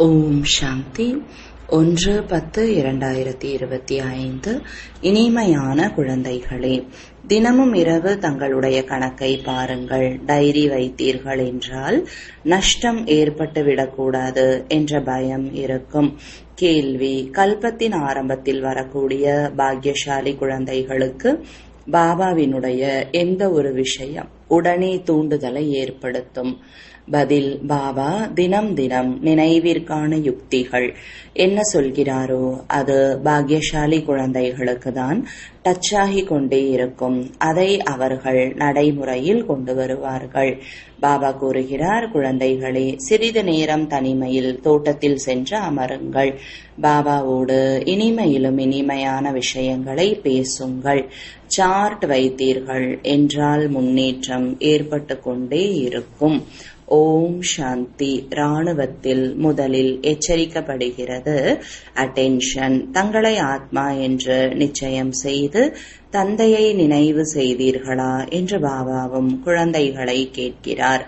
ஓம் சாந்தி. 1/10/2025. இனிமையான குழந்தைகளே, தினமும் இரவு தங்களுடைய கணக்கை பாருங்கள். டைரி வைத்தீர்கள் என்றால் நஷ்டம் ஏற்பட்டுவிடக்கூடாது என்ற பயம் இருக்கும். கேள்வி: கல்பத்தின் ஆரம்பத்தில் வரக்கூடிய பாக்யசாலி குழந்தைகளுக்கு பாபாவினுடைய எந்த ஒரு விஷயம் உடனே தூண்டுதலை ஏற்படுத்தும்? பதில்: பாபா தினம் தினம் நினைவிற்கான யுக்திகள் என்ன சொல்கிறாரோ அது பாக்யசாலி குழந்தைகளுக்கு தான் டச் ஆகி கொண்டே இருக்கும். அதை அவர்கள் நடைமுறையில் கொண்டு வருவார்கள். பாபா கூறுகிறார், குழந்தைகளே, சிறிது நேரம் தனிமையில் தோட்டத்தில் சென்று அமருங்கள். பாபாவோடு இனிமையிலும் இனிமையான விஷயங்களை பேசுங்கள். சார்ட் வைத்தீர்கள் என்றால் முன்னேற்றம் ஏற்பட்டு கொண்டே இருக்கும். ஓம் சாந்தி. இராணுவத்தில் முதலில் எச்சரிக்கப்படுகிறது, அட்டென்ஷன். தங்களை ஆத்மா என்று நிச்சயம் செய்து தந்தையை நினைவு செய்தீர்களா என்று பாபாவும் குழந்தைகளை கேட்கிறார்.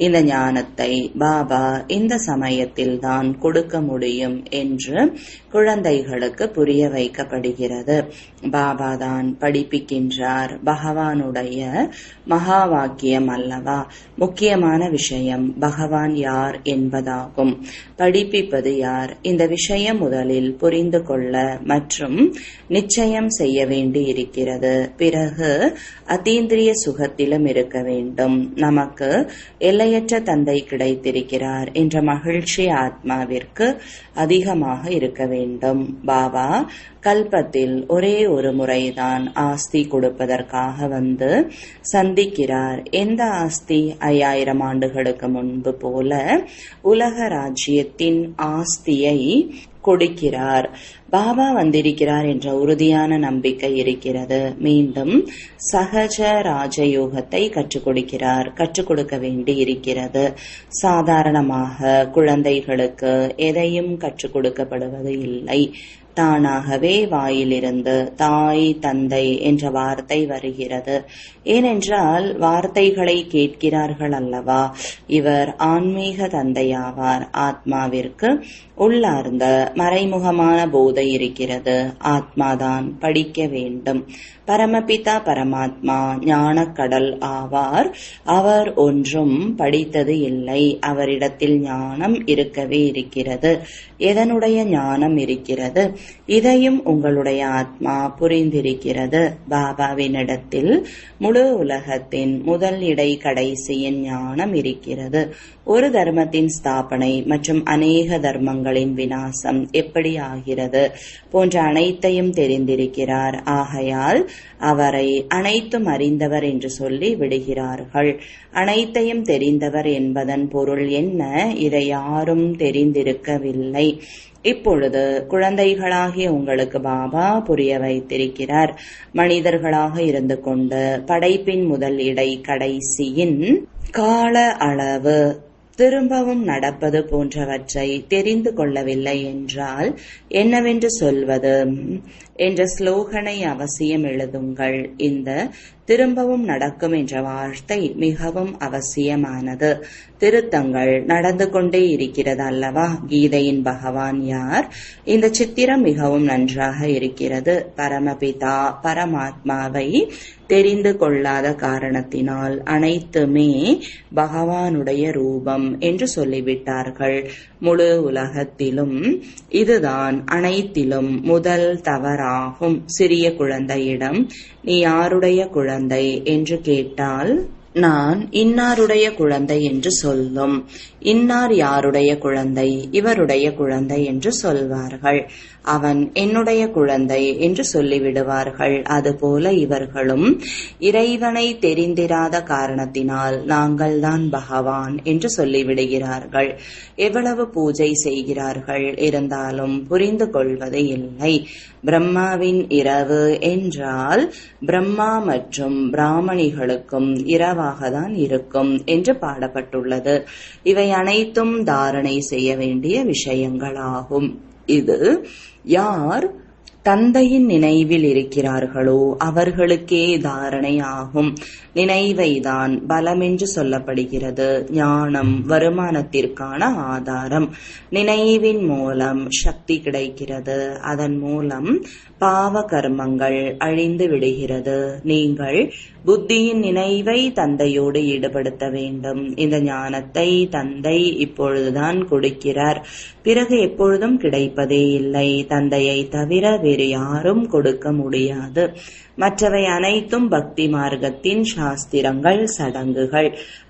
இந்த ஞானத்தை பாபா இந்த சமயத்தில் தான் கொடுக்க முடியும் என்று குழந்தைகளுக்கு புரிய வைக்கப்படுகிறது. பாபா தான் படிப்பிக்கின்றார். பகவானுடைய மகா வாக்கியம் அல்லவா? முக்கியமான விஷயம் பகவான் யார் என்பதாகும். படிப்பிப்பது யார்? இந்த விஷயம் முதலில் புரிந்து கொள்ள மற்றும் நிச்சயம் செய்ய வேண்டி இருக்கிறது. பிறகு அதீந்திரிய சுகத்திலும் இருக்க வேண்டும். நமக்கு எல்லையற்ற தந்தை கிடைத்திருக்கிறார் என்ற மகிழ்ச்சி ஆத்மாவிற்கு அதிகமாக இருக்க வேண்டும். பாபா கல்பத்தில் ஒரே ஒரு முறைதான் ஆஸ்தி கொடுப்பதற்காக வந்து சந்திக்கிறார். எந்த ஆஸ்தி? 5000 ஆண்டுகளுக்கு முன்பு போல உலக ராஜ்யத்தின் ஆஸ்தியை கொடுக்கிறார். பாபா வந்திருக்கிறார் என்ற உறுதியான நம்பிக்கை இருக்கிறது. மீண்டும் சகஜ ராஜயோகத்தை கற்றுக் கொடுக்கிறார். கற்றுக் கொடுக்க வேண்டி இருக்கிறது. சாதாரணமாக குழந்தைகளுக்கு எதையும் கற்றுக் கொடுக்கப்படுவது இல்லை. தானாகவே வாயிலிருந்து தாய் தந்தை என்ற வார்த்தை வருகிறது. ஏனென்றால் வார்த்தைகளை கேட்கிறார்கள் அல்லவா? இவர் ஆன்மீக தந்தையாவார். ஆத்மாவிற்கு உள்ளார்ந்த மறைமுகமான போதை இருக்கிறது. ஆத்மாதான் படிக்க வேண்டும். பரமபிதா பரமாத்மா ஞானக்கடல் ஆவார். அவர் ஒன்றும் படித்தது இல்லை. அவரிடத்தில் ஞானம் இருக்கவே இருக்கிறது. எதனுடைய ஞானம் இருக்கிறது? இதையும் உங்களுடைய ஆத்மா புரிந்திருக்கிறது. பாபாவினிடத்தில் முழு உலகத்தின் முதல் இடை கடைசியின் ஞானம் இருக்கிறது. ஒரு தர்மத்தின் ஸ்தாபனை மற்றும் அநேக தர்மங்களின் விநாசம் எப்படி ஆகிறது போன்ற அனைத்தையும் தெரிந்திருக்கிறார். ஆகையால் அவரை அனைத்தும் அறிந்தவர் என்று சொல்லி விடுகிறார்கள். அனைத்தையும் தெரிந்தவர் என்பதன் பொருள் என்ன? இதை யாரும் தெரிந்திருக்கவில்லை. இப்பொழுது குழந்தைகளாகிய உங்களுக்கு பாபா புரிய வைத்திருக்கிறார். மனிதர்களாக இருந்து கொண்டு படைப்பின் முதல் இடை கடைசியின் கால அளவு திரும்பவும் நடப்பது போன்றவற்றை தெரிந்து கொள்ளவில்லை என்றால் என்னவென்று சொல்வது என்ற ஸ்லோகனை அவசியம் எழுதுங்கள். இந்த திரும்பவும் நடக்கும் என்ற வார்த்தை மிகவும் அவசியமானது. திருத்தங்கள் நடந்து கொண்டே இருக்கிறது அல்லவா? கீதையின் பகவான் யார்? இந்த சித்திரம் மிகவும் நன்றாக இருக்கிறது. பரமபிதா பரமாத்மாவை தெரிந்து கொள்ளாத காரணத்தினால் அனைத்துமே பகவானுடைய ரூபம் என்று சொல்லிவிட்டார்கள். முழு உலகத்திலும் இதுதான் அனைத்திலும் முதல் தவறாகும். சிறிய குழந்தையிடம் நீ யாருடைய குழந்தை என்று கேட்டால் நான் இன்னாருடைய குழந்தை என்று சொல்லும். இன்னார் யாருடைய குழந்தை? இவருடைய குழந்தை என்று சொல்வார்கள். அவன் என்னுடைய குழந்தை என்று சொல்லிவிடுவார்கள். அதுபோல இவர்களும் இறைவனை தெரிந்திராத காரணத்தினால் நாங்கள் தான் பகவான் என்று சொல்லிவிடுகிறார்கள். எவ்வளவு பூஜை செய்கிறார்கள், இருந்தாலும் புரிந்து கொள்வது இல்லை. பிரம்மாவின் இரவு என்றால் பிரம்மா மற்றும் பிராமணிகளுக்கும் இரவாகத்தான் இருக்கும் என்று பாடப்பட்டுள்ளது. இவை அனைத்தும் தாரணை செய்ய வேண்டிய விஷயங்களாகும். இது யார் தந்தையின் நினைவில் இருக்கிறார்களோ அவர்களுக்கே தாரணை ஆகும். நினைவைதான் பலமென்று சொல்லப்படுகிறது. ஞானம் வருமானத்திற்கான ஆதாரம். நினைவின் மூலம் சக்தி கிடைக்கிறது. அதன் மூலம் பாவ கர்மங்கள் அழிந்து விடுகிறது. நீங்கள் புத்தியின் நினைவை தந்தையோடு ஈடுபடுத்த வேண்டும். இந்த ஞானத்தை தந்தை இப்பொழுதுதான் கொடுக்கிறார். பிறகு எப்பொழுதும் கிடைப்பதே இல்லை. தந்தையை தவிர வேறு யாரும் கொடுக்க முடியாது. மற்றவை அனைத்தும் பக்தி மார்க்கத்தின் சாஸ்திரங்கள், சடங்குகள்.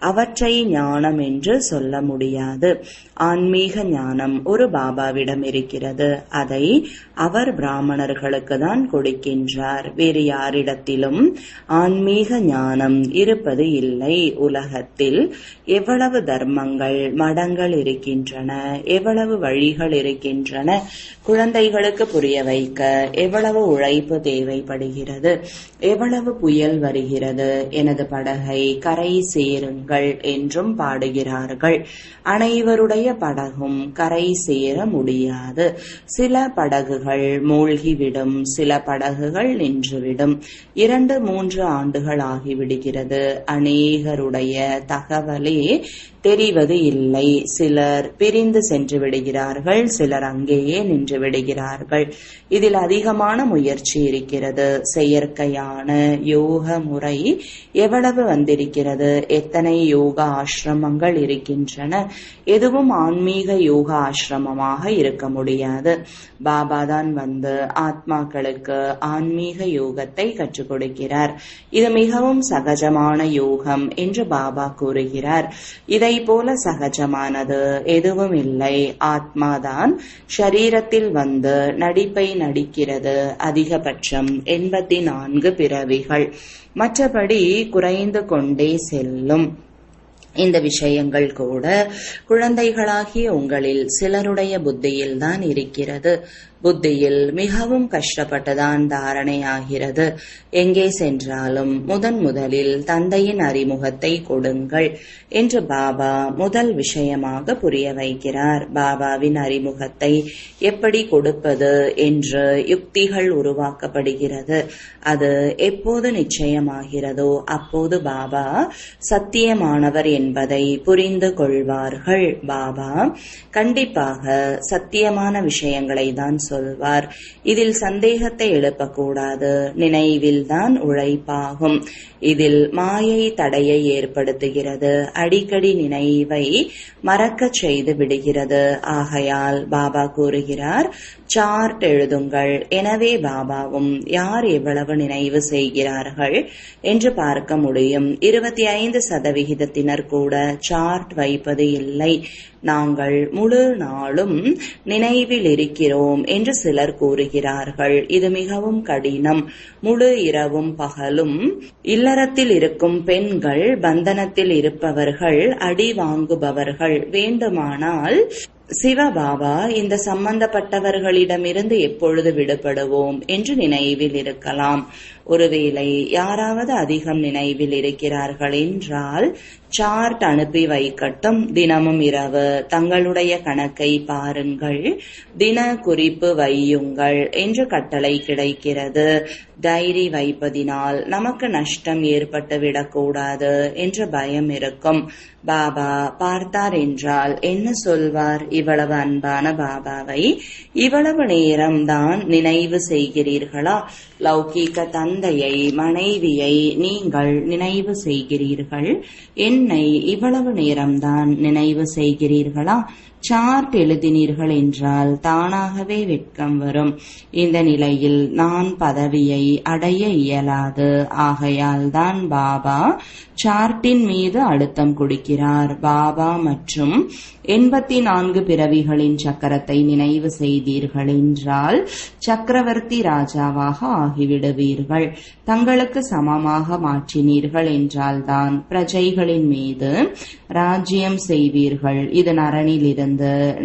அவற்றை ஞானம் என்று சொல்ல முடியாது. ஆன்மீக ஞானம் ஒரு பாபாவிடம் இருக்கிறது. அதை அவர் பிராமணர்களுக்கு தான் கொடுக்கின்றார். வேறு யாரிடத்திலும் ஆன்மீக ஞானம் இருப்பது இல்லை. உலகத்தில் எவ்வளவு தர்மங்கள், மடங்கள் இருக்கின்றன, எவ்வளவு வழிகள் இருக்கின்றன. குழந்தைகளுக்கு புரிய வைக்க எவ்வளவு உழைப்பு தேவைப்படுகிறது. எவ்வளவு புயல் வருகிறது. எனது படகை கரை சேருங்கள் என்றும் பாடுகிறார்கள். அனைவருடைய படகும் கரை சேர முடியாது. சில படகுகள் மூழ்கிவிடும், சில படகுகள் நின்றுவிடும். 2-3 ஆண்டுகள் ஆகிவிடுகிறது. அநேகருடைய தகவலே தெரிவது இல்லை. சிலர் பிரிந்து சென்று விடுகிறார்கள், சிலர் அங்கேயே நின்று விடுகிறார்கள். இதில் அதிகமான முயற்சி இருக்கிறது. செயற்கையான யோக முறை எவ்வளவு வந்திருக்கிறது. எத்தனை யோகா ஆசிரமங்கள் இருக்கின்றன. எதுவும் ஆன்மீக யோகா ஆசிரமமாக இருக்க முடியாது. பாபாதான் வந்து ஆத்மாக்களுக்கு ஆன்மீக யோகத்தை கற்றுக் கொடுக்கிறார். இது மிகவும் சகஜமான யோகம் என்று பாபா கூறுகிறார். இதை போல சகஜமானது எதுவும் இல்லை. ஆத்மாதான் ஷரீரத்தில் வந்து நடிப்பை நடிக்கிறது. அதிகபட்சம் 84 பிறவிகள். மற்றபடி குறைந்து கொண்டே செல்லும். இந்த விஷயங்கள் கூட குழந்தைகளாகிய உங்களில் சிலருடைய புத்தியில் தான் இருக்கிறது. புத்தியில் மிகவும் கஷ்டப்பட்டுதான் தாரணையாகிறது. எங்கே சென்றாலும் முதலில் தந்தையின் அறிமுகத்தை கொடுங்கள் என்று பாபா முதல் விஷயமாக புரிய வைக்கிறார். பாபாவின் அறிமுகத்தை எப்படி கொடுப்பது என்று யுக்திகள் உருவாக்கப்படுகிறது. அது எப்போது நிச்சயமாகிறதோ அப்போது பாபா சத்தியமானவர் என்பதை புரிந்து கொள்வார்கள். பாபா கண்டிப்பாக சத்தியமான விஷயங்களை தான் சொல்வார். இதில் சந்தேகத்தை எழுப்பக்கூடாது. நினைவில்தான் உழைப்பாகும். இதில் மாயை தடையை ஏற்படுத்துகிறது. அடிக்கடி நினைவை மறக்கச் செய்து விடுகிறது. ஆகையால் பாபா கூறுகிறார், சார்ட் எழுதுங்கள். எனவே பாபாவும் யார் எவ்வளவு நினைவு செய்கிறார்கள் என்று பார்க்க முடியும். 25% கூட சார்ட் வைப்பது இல்லை. நாங்கள் முழு நாளும் நினைவில் இருக்கிறோம் என்று சிலர் கூறுகிறார்கள். இது மிகவும் கடினம். முழு இரவும் பகலும் இல்லறத்தில் இருக்கும் பெண்கள், பந்தனத்தில் இருப்பவர்கள், அடி வாங்குபவர்கள். வேண்டுமானால் சிவபாபா இந்த சம்பந்தப்பட்டவர்களிடமிருந்து எப்பொழுது விடுபடுவோம் என்று நினைவில் இருக்கலாம். ஒருவேளை யாராவது அதிகம் நினைவில் இருக்கிறார்கள் என்றால் சார்ட் அனுப்பி வைக்கட்டும். தினமும் இரவு தங்களுடைய கணக்கை பாருங்கள், தின குறிப்பு வையுங்கள் என்று கட்டளை கிடைக்கிறது. டைரி வைப்பதினால் நமக்கு நஷ்டம் ஏற்பட்டு விடக்கூடாது என்ற பயம் இருக்கும். பாபா பார்த்தார் என்றால் என்ன சொல்வார்? இவ்வளவு அன்பான பாபாவை இவ்வளவு நேரம்தான் நினைவு செய்கிறீர்களா? லௌகீக தந்தையை, மனைவியை நீங்கள் நினைவு செய்கிறீர்கள். என்னை இவ்வளவு நேரம்தான் நினைவு செய்கிறீர்களா? சார்ட் எழுதினீர்கள் என்றால் தானாகவே வெட்கம் வரும். இந்த நிலையில் நான் பதவியை அடைய இயலாது. ஆகையால் தான் பாபா சார்ட்டின் மீது அழுத்தம் கொடுக்கிறார். பாபா மற்றும் 84 பிறவிகளின் சக்கரத்தை நினைவு செய்தீர்கள் என்றால் சக்கரவர்த்தி ராஜாவாக ஆகிவிடுவீர்கள். தங்களுக்கு சமமாக மாற்றினீர்கள் என்றால்தான் பிரஜைகளின் மீது ராஜ்யம் செய்வீர்கள். இது நரனில் இருந்து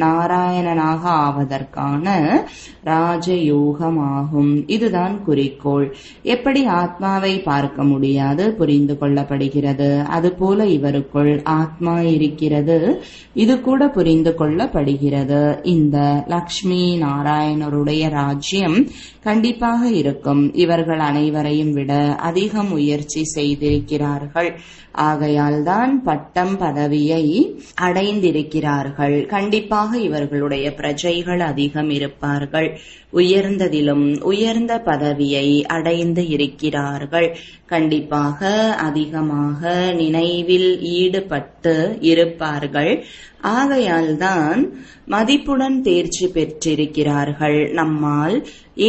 நாராயணனாக ஆவதற்கான ராஜயோகமாகும். இதுதான் குறிக்கோள். எப்படி ஆத்மாவை பார்க்க முடியாது, புரிந்து கொள்ளப்படுகிறது. அதுபோல இவருக்குள் ஆத்மா இருக்கிறது. இது கூட புரிந்து கொள்ளப்படுகிறது. இந்த லக்ஷ்மி நாராயணருடைய ராஜ்யம் கண்டிப்பாக இருக்கும். இவர்கள் அனைவரையும் விட அதிக முயற்சி செய்திருக்கிறார்கள். ஆகையால் தான் பட்டம் பதவியை அடைந்திருக்கிறார்கள். கண்டிப்பாக இவர்களுடைய பிரஜைகள் அதிகம் இருப்பார்கள். உயர்ந்ததிலும் உயர்ந்த பதவியை அடைந்து இருக்கிறார்கள். கண்டிப்பாக அதிகமாக நினைவில் ஈடுபட்டு இருப்பார்கள். ஆகையால் தான் மதிப்புடன் தேர்ச்சி பெற்றிருக்கிறார்கள். நம்மால்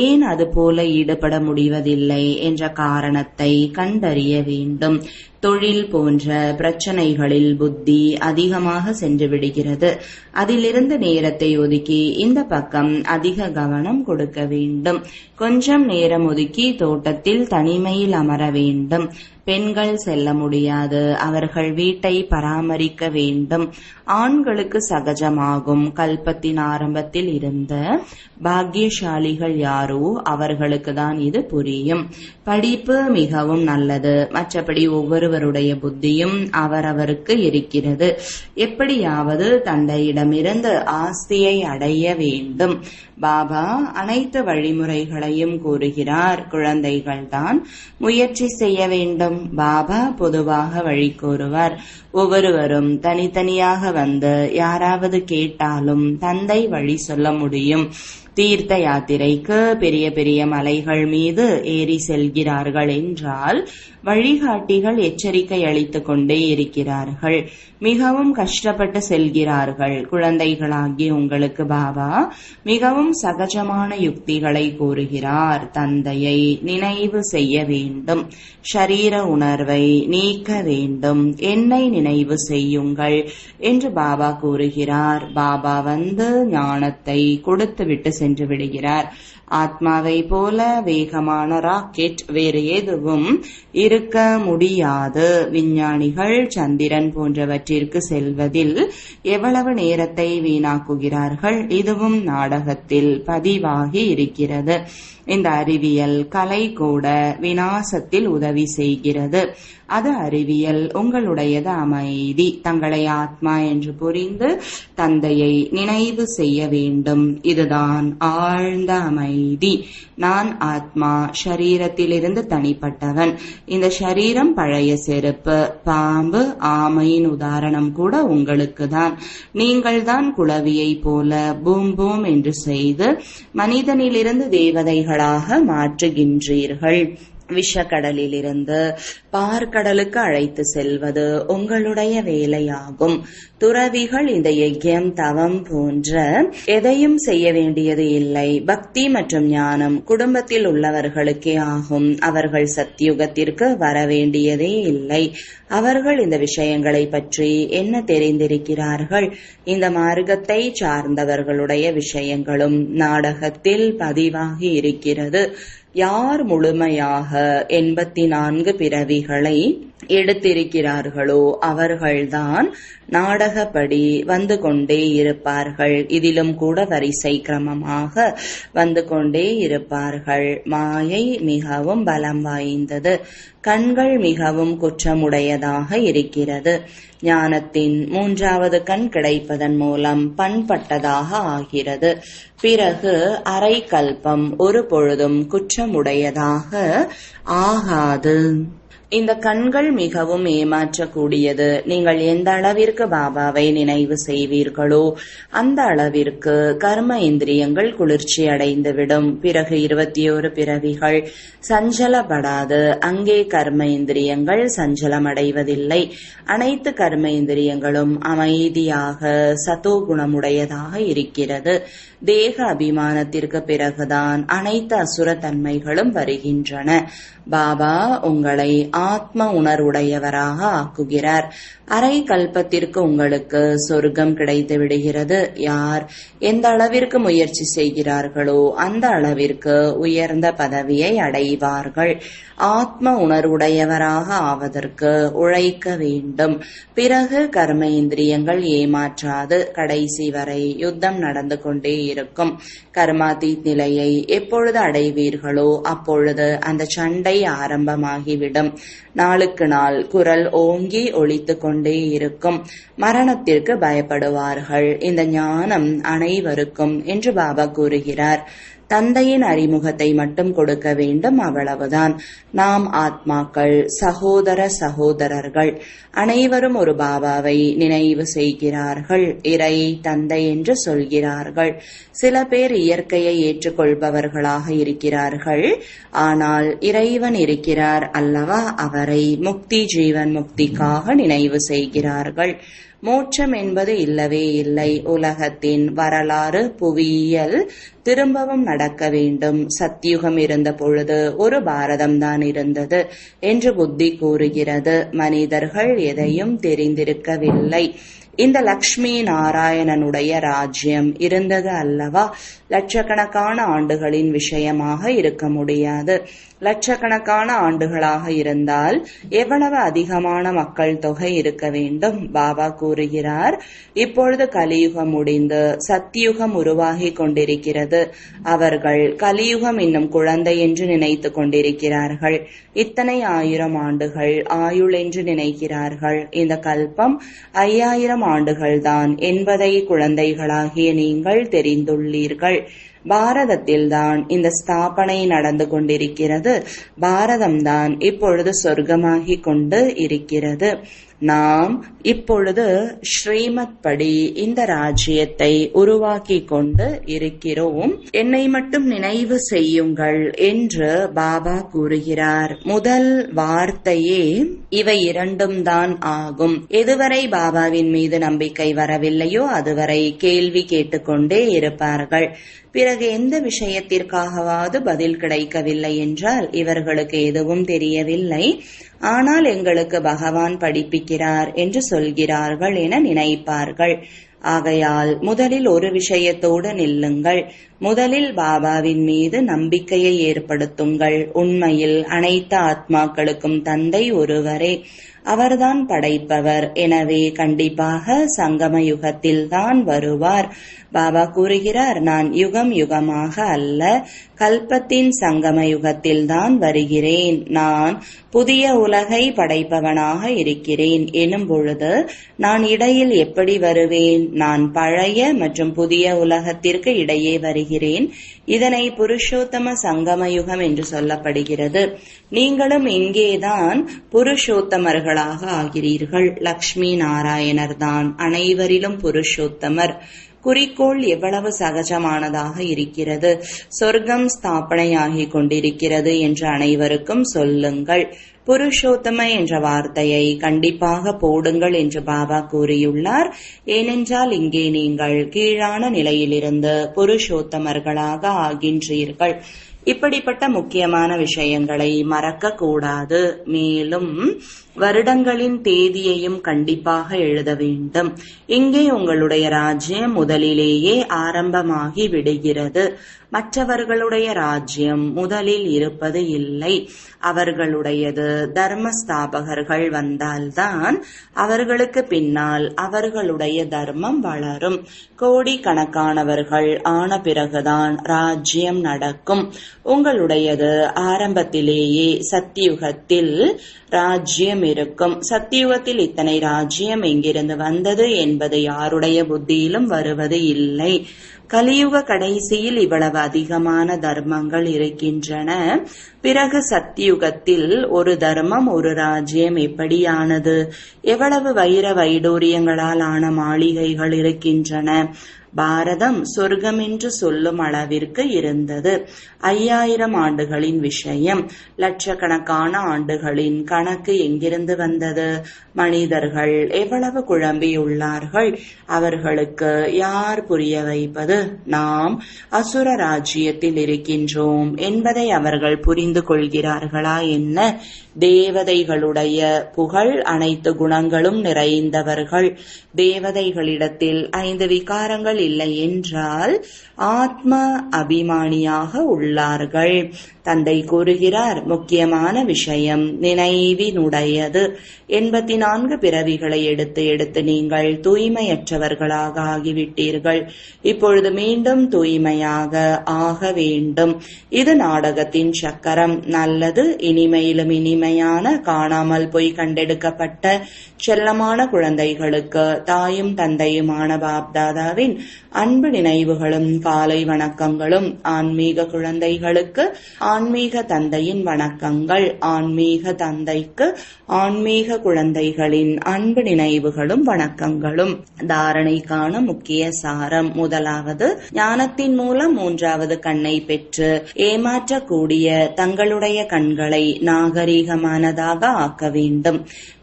ஏன் அதுபோல ஈடுபட முடிவதில்லை என்ற காரணத்தை கண்டறிய வேண்டும். தொழில் போன்ற பிரச்சனைகளில் புத்தி அதிகமாக சென்று விடுகிறது. அதிலிருந்து நேரத்தை ஒதுக்கி இந்த பக்கம் அதிக கவனம் கொடுக்க வேண்டும். கொஞ்சம் நேரம் ஒதுக்கி தோட்டத்தில் தனிமையில் அமர வேண்டும். பெண்கள் செல்ல முடியாது. அவர்கள் வீட்டை பராமரிக்க வேண்டும். ஆண்களுக்கு சகஜமாகும். கல்பத்தின் ஆரம்பத்தில் இருந்த பாக்கியசாலிகள் யாரோ அவர்களுக்கு தான் இது புரியும். படிப்பு மிகவும் நல்லது. மற்றபடி ஒவ்வொருவருடைய புத்தியும் அவரவருக்கு இருக்கிறது. எப்படியாவது தந்தையிடமிருந்து ஆஸ்தியை அடைய வேண்டும். பாபா அனைத்து வழிமுறைகளையும் கூறுகிறார். குழந்தைகள்தான் முயற்சி செய்ய வேண்டும். பாபா பொதுவாக வழி கூறுவார். ஒவ்வொருவரும் தனித்தனியாக வந்து யாராவது கேட்டாலும் தந்தை வழி சொல்ல முடியும். தீர்த்த யாத்திரைக்கு பெரிய பெரிய மலைகள் மீது ஏறி செல்கிறார்கள் என்றால் வழிகாட்டிகள் எச்சரிக்கை அளித்துக் கொண்டே இருக்கிறார்கள். மிகவும் கஷ்டப்பட்டு செல்கிறார்கள். குழந்தைகளாகி உங்களுக்கு பாபா மிகவும் சகஜமான யுக்திகளை கூறுகிறார். தந்தையை நினைவு செய்ய வேண்டும். ஷரீர உணர்வை நீக்க வேண்டும். என்னை நினைவு செய்யுங்கள் என்று பாபா கூறுகிறார். பாபா வந்து ஞானத்தை கொடுத்துவிட்டு சென்று விடுகிறார். ஆத்மாவை போல வேகமான ராக்கெட் வேறு எதுவும் இருக்க முடியாது. விஞ்ஞானிகள் சந்திரன் போன்றவற்றிற்கு செல்வதில் எவ்வளவு நேரத்தை வீணாக்குகிறார்கள். இதுவும் நாடகத்தில் பதிவாகி இருக்கிறது. இந்த அறிவியல் கலை கூட விநாசத்தில் உதவி செய்கிறது. அது அறிவியல். உங்களுடையது அமைதி. தங்களை ஆத்மா என்று புரிந்து தந்தையை நினைவு செய்ய வேண்டும். இதுதான் ஆழ்ந்த அமைதி. நான் ஆத்மா. ஷரீரத்திலிருந்து தனிப்பட்டவன். இந்த ஷரீரம் பழைய செருப்பு. பாம்பு ஆமையின் உதாரணம் கூட உங்களுக்கு தான். நீங்கள் தான் குளவியை போல பூம் பூம் என்று செய்து மனிதனிலிருந்து தேவதைகளாக மாற்றுகின்றீர்கள். விஷக்கடலிலிருந்து பார்க்கடலுக்கு அழைத்து செல்வது உங்களுடைய வேலையாகும். துறவிகள் இந்த யஜ்யம் தவம் போன்ற எதையும் செய்ய வேண்டியது இல்லை. பக்தி மற்றும் ஞானம் குடும்பத்தில் உள்ளவர்களுக்கே ஆகும். அவர்கள் சத்யுகத்திற்கு வர வேண்டியதே இல்லை. அவர்கள் இந்த விஷயங்களை பற்றி என்ன தெரிந்திருக்கிறார்கள்? இந்த மார்க்கத்தை சார்ந்தவர்களுடைய விஷயங்களும் நாடகத்தில் பதிவாகி இருக்கிறது. யார் முழுமையாக 84 பிறவிகளை எடுத்திருக்கிறார்களோ அவர்கள்தான் நாடகப்படி வந்து கொண்டே இருப்பார்கள். இதிலும் கூட வரிசை கிரமமாக வந்து கொண்டே இருப்பார்கள். மாயை மிகவும் பலம் வாய்ந்தது. கண்கள் மிகவும் குற்றமுடையதாக இருக்கிறது. ஞானத்தின் 3வது கண் கிடைப்பதன் மூலம் பண்பட்டதாக ஆகிறது. பிறகு அரை கல்பம் ஒரு பொழுதும் குற்றமுடையதாக ஆகாது. இந்த கண்கள் மிகவும் ஏமாற்றக்கூடியது. நீங்கள் எந்த அளவிற்கு பாபாவை நினைவு செய்வீர்களோ அந்த அளவிற்கு கர்ம இந்திரியங்கள் குளிர்ச்சி அடைந்துவிடும். பிறகு 21 பிறவிகள் சஞ்சலப்படாது. அங்கே கர்ம இந்திரியங்கள் சஞ்சலமடைவதில்லை. அனைத்து கர்ம இந்திரியங்களும் அமைதியாக சதோகுணமுடையதாக இருக்கிறது. தேக அபிமானத்திற்கு பிறகுதான் அனைத்து அசுரத்தன்மைகளும் வருகின்றன. பாபா உங்களை ஆத்ம உணர்வுடையவராக ஆக்குகிறார். அரை கல்பத்திற்கு உங்களுக்கு சொர்க்கம் கிடைத்து விடுகிறது. யார் எந்த அளவிற்கு முயற்சி செய்கிறார்களோ அந்த அளவிற்கு உயர்ந்த பதவியை அடைவார்கள். ஆத்ம உணர்வுடையவராக ஆவதற்கு உழைக்க வேண்டும். பிறகு கர்ம இந்திரியங்கள் ஏமாற்றாது. கடைசி வரை யுத்தம் நடந்து கொண்டே இருக்கும். கர்மாதீத் நிலையை எப்பொழுது அடைவீர்களோ அப்பொழுது அந்த சண்டை ஆரம்பமாகிவிடும். நாளுக்கு நாள் குரல் ஓங்கி ஒலித்து கொண்டே இருக்கும். மரணத்திற்கு பயப்படுவார்கள். இந்த ஞானம் அனைவருக்கும் என்று பாபா கூறுகிறார். தந்தையின் அறிமுகத்தை மட்டும் கொடுக்க வேண்டும், அவ்வளவுதான். நாம் ஆத்மாக்கள், சகோதர சகோதரர்கள் அனைவரும் ஒரு பாபாவை நினைவு செய்கிறார்கள். இறை தந்தை என்று சொல்கிறார்கள். சில பேர் இயற்கையை ஏற்றுக்கொள்பவர்களாக இருக்கிறார்கள். ஆனால் இறைவன் இருக்கிறார் அல்லவா, அவரை முக்தி ஜீவன் முக்திக்காக நினைவு செய்கிறார்கள். மோட்சம் என்பது இல்லவே இல்லை. உலகத்தின் வரலாறு, புவியியல் திரும்பவும் நடக்க வேண்டும். சத்தியுகம் இருந்த பொழுது ஒரு பாரதம்தான் இருந்தது என்று புத்தி கூறுகிறது. மனிதர்கள் எதையும் தெரிந்திருக்கவில்லை. இந்த லக்ஷ்மி நாராயணனுடைய ராஜ்யம் இருந்தது அல்லவா. லட்சக்கணக்கான ஆண்டுகளின் விஷயமாக இருக்க முடியாது. லட்சக்கணக்கான ஆண்டுகளாக இருந்தால் எவ்வளவு அதிகமான மக்கள் தொகை இருக்க வேண்டும். பாபா கூறுகிறார், இப்பொழுது கலியுகம் முடிந்து சத்தியுகம் உருவாகி கொண்டிருக்கிறது. அவர்கள் கலியுகம் இன்னும் குழந்தை என்று நினைத்து கொண்டிருக்கிறார்கள். இத்தனை 1000 ஆண்டுகள் ஆயுள் என்று நினைக்கிறார்கள். இந்த கல்பம் 5000 ஆண்டுகள்தான் என்பதை குழந்தைகளாகிய நீங்கள் தெரிந்துள்ளீர்கள். பாரதத்தில்தான் இந்த ஸ்தாபனை நடந்து கொண்டிருக்கிறது. பாரதம்தான் இப்பொழுது சொர்க்கமாகிக் கொண்டு இருக்கிறது. நாம் இப்பொழுது ஸ்ரீமத் படி இந்த ராஜ்யத்தை உருவாக்கி கொண்டு இருக்கிறோம். என்னை மட்டும் நினைவு செய்யுங்கள் என்று பாபா கூறுகிறார். முதல் வார்த்தையே இவை இரண்டும் தான் ஆகும். எதுவரை பாபாவின் மீது நம்பிக்கை வரவில்லையோ அதுவரை கேள்வி கேட்டுக்கொண்டே இருப்பார்கள். பிறகு எந்த விஷயத்திற்காகவாவது பதில் கிடைக்கவில்லை என்றால் இவர்களுக்கு எதுவும் தெரியவில்லை, ஆனால் எங்களுக்கு பகவான் படிப்பிக்கிறார் என்று சொல்கிறார்கள் என நினைப்பார்கள். ஆகையால் முதலில் ஒரு விஷயத்தோடு நில்லுங்கள். முதலில் பாபாவின் மீது நம்பிக்கையை ஏற்படுத்துங்கள். உண்மையில் அனைத்து ஆத்மாக்களுக்கும் தந்தை ஒருவரே, அவர்தான் படைப்பவர். எனவே கண்டிப்பாக சங்கம யுகத்தில் தான் வருவார். பாபா கூறுகிறார், நான் யுகம் யுகமாக அல்ல, கல்பத்தின் சங்கம யுகத்தில் தான் வருகிறேன். நான் புதிய உலகை படைப்பவனாக இருக்கிறேன் எனும் பொழுது நான் இடையில் எப்படி வருவேன்? நான் பழைய மற்றும் புதிய உலகத்திற்கு இடையே வருகிறேன். இதனை புருஷோத்தம சங்கம யுகம் என்று சொல்லப்படுகிறது. நீங்களும் இங்கேதான் புருஷோத்தமர்களாக ஆகிறீர்கள். லக்ஷ்மி நாராயணர் தான் அனைவரிலும் புருஷோத்தமர். குறிக்கோள் எவ்வளவு சகஜமானதாக இருக்கிறது. சொர்க்கம் ஸ்தாபனையாகிக் கொண்டிருக்கிறது என்று அனைவருக்கும் சொல்லுங்கள். புருஷோத்தம என்ற வார்த்தையை கண்டிப்பாக போடுங்கள் என்று பாபா கூறியுள்ளார். ஏனென்றால் இங்கே நீங்கள் கீழான நிலையிலிருந்து புருஷோத்தமர்களாக ஆகின்றீர்கள். இப்படிப்பட்ட முக்கியமான விஷயங்களை மறக்க கூடாது. மேலும் வருடங்களின் தேதியையும் கண்டிப்பாக எழுத வேண்டும். இங்கே உங்களுடைய ராஜ்யம் முதலிலேயே ஆரம்பமாகி விடுகிறது. மற்றவர்களுடைய ராஜ்யம் முதலில் இருப்பது இல்லை. அவர்களுடையது தர்மஸ்தாபகர்கள் வந்தால்தான் அவர்களுக்கு பின்னால் அவர்களுடைய தர்மம் வளரும். கோடிக்கணக்கானவர்கள் ஆன பிறகுதான் ராஜ்யம் நடக்கும். உங்களுடையது ஆரம்பத்திலேயே சத்தியுகத்தில் ராஜ்யம் இருக்கும். சத்தியுகத்தில் இத்தனை ராஜ்யம் எங்கிருந்து வந்தது என்பது யாருடைய புத்தியிலும் வருவது இல்லை. கலியுக கடைசியில் இவ்வளவு அதிகமான தர்மங்கள் இருக்கின்றன. பிறகு சத்தியுகத்தில் ஒரு தர்மம் ஒரு ராஜ்யம் எப்படியானது? எவ்வளவு வைர வைடூரியங்களால் ஆன மாளிகைகள் இருக்கின்றன. பாரதம் சொர்க்கம் என்று சொல்லும் அளவிற்கு இருந்தது. 5000 ஆண்டுகளின் விஷயம். லட்சக்கணக்கான ஆண்டுகளின் கணக்கு எங்கிருந்து வந்தது? மனிதர்கள் எவ்வளவு குழம்பியுள்ளார்கள். அவர்களுக்கு யார் புரிய வைப்பது? நாம் அசுர ராஜ்யத்தில் இருக்கின்றோம் என்பதை அவர்கள் புரிந்து கொள்கிறார்களா என்ன? தேவதைகளுடைய புகழ் அனைத்து குணங்களும் நிறைந்தவர்கள். தேவதைகளிடத்தில் 5 விகாரங்கள் இல்லை என்றால் ஆத்ம அபிமானியாக உள்ளார்கள். தந்தை கூறுகிறார், முக்கியமான விஷயம் நினைவினுடையது. 84 பிறவிகளை எடுத்து எடுத்து நீங்கள் தூய்மையற்றவர்களாக ஆகிவிட்டீர்கள். இப்பொழுது மீண்டும் தூய்மையாக ஆக வேண்டும். இது நாடகத்தின் சக்கரம். நல்லது. இனிமையிலும் இனிமையான காணாமல் போய் கண்டெடுக்கப்பட்ட செல்லமான குழந்தைகளுக்கு தாயும் தந்தையுமான பாப்தாதாவின் அன்பு நினைவுகளும் காலை வணக்கங்களும். ஆன்மீக குழந்தைகளுக்கு ஆன்மீக தந்தையின் வணக்கங்கள். ஆன்மீக தந்தைக்கு ஆன்மீக குழந்தைகளின் அன்பு நினைவுகளும் வணக்கங்களும். தாரணைக்கான முக்கிய சாரம். முதலாவது, ஞானத்தின் மூலம் 3வது கண்ணை பெற்று ஏமாற்றக்கூடிய தங்களுடைய கண்களை நாகரீகமானதாக ஆக்க வேண்டும்.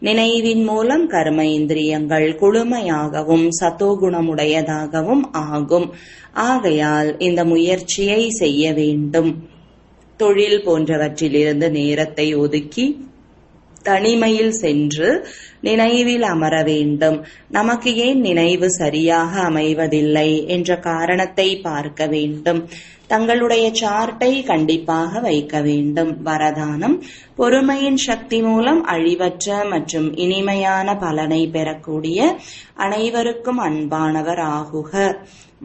நினைவின் மூலம் கர்ம இந்திரியங்கள் குளுமையாகவும் சத்தோகுணமுடையதாகவும் ஆகும். ஆகையால் இந்த முயற்சியை செய்ய வேண்டும். தொழில் போன்றவற்றிலிருந்து நேரத்தை ஒதுக்கி தனிமையில் சென்று நினைவில் அமர வேண்டும். நமக்கு ஏன் நினைவு சரியாக அமைவதில்லை என்ற காரணத்தை பார்க்க வேண்டும். தங்களுடைய சார்ட்டை கண்டிப்பாக வைக்க வேண்டும். வரதானம். பொறுமையின் சக்தி மூலம் அழிவற்ற மற்றும் இனிமையான பலனை பெறக்கூடிய அனைவருக்கும் அன்பானவர் ஆகுக.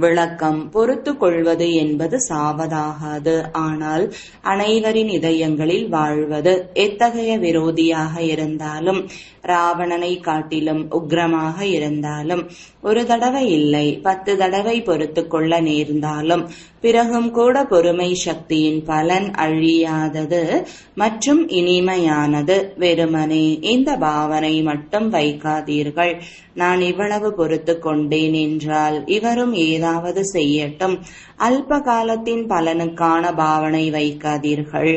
விளக்கம். பொறுத்து கொள்வது என்பது சாவதாகாது, ஆனால் அனைவரின் இதயங்களில் வாழ்வது. எத்தகைய விரோதியாக இருந்தாலும், ராவணனை காட்டிலும் உக்ரமாக இருந்தாலும், ஒரு தடவை இல்லை 10 தடவை பொறுத்து கொள்ள நேர்ந்தாலும் பிறகும் கூட பொறுமை சக்தியின் பலன் அழியாதது மற்றும் இனிமையானது. வெறுமனே இந்த பாவனை மட்டும் வைக்காதீர்கள். நான் இவ்வளவு பொறுத்து கொண்டேன் என்றால் இவரும் ஏதாவது செய்யட்டும். அல்ப காலத்தின் பலனுக்கான பாவனை வைக்காதீர்கள்.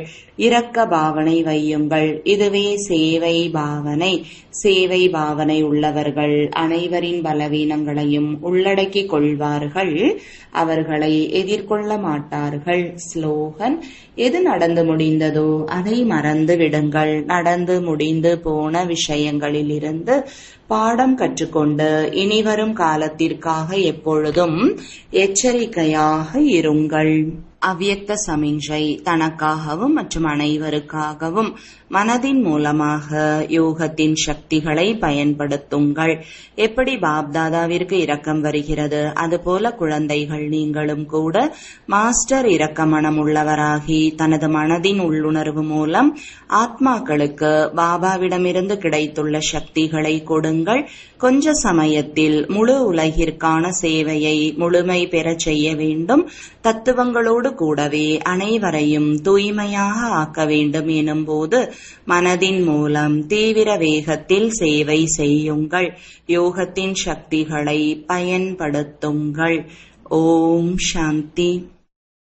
இரக்க பாவனை வையுங்கள். இதுவே சேவை பாவனை. சேவை பாவனை உள்ளவர்கள் அனைவரின் பலவீனங்களையும் உள்ளடக்கிக் கொள்வார்கள். அவர்களை எதிர்கொள்ள மாட்டார்கள். ஸ்லோகன். எது நடந்து முடிந்ததோ அதை மறந்து விடுங்கள். நடந்து முடிந்து போன விஷயங்களிலிருந்து பாடம் கற்றுக்கொண்டு இனிவரும் காலத்திற்காக எப்பொழுதும் எச்சரிக்கையாக இருங்கள். அவ்யக்த சமிஞ்சை. தனக்காகவும் மற்றும் அனைவருக்காகவும் மனதின் மூலமாக யோகத்தின் சக்திகளை பயன்படுத்துங்கள். எப்படி பாப்தாதாவிற்கு இரக்கம் வருகிறது, அதுபோல குழந்தைகள் நீங்களும் கூட மாஸ்டர் இரக்க மனம் உள்ளவராகி தனது மனதின் உள்ளுணர்வு மூலம் ஆத்மாக்களுக்கு பாபாவிடமிருந்து கிடைத்துள்ள சக்திகளை கொடுங்கள். கொஞ்ச சமயத்தில் முழு உலகிற்கான சேவையை முழுமை பெறச் செய்ய வேண்டும். தத்துவங்களோடு கூடவே அனைவரையும் தூய்மையாக ஆக்க வேண்டும் எனும் போது மனதின் மூலம் தீவிர வேகத்தில் சேவை செய்யுங்கள். யோகத்தின் சக்திகளை பயன்படுத்துங்கள். ஓம் சாந்தி.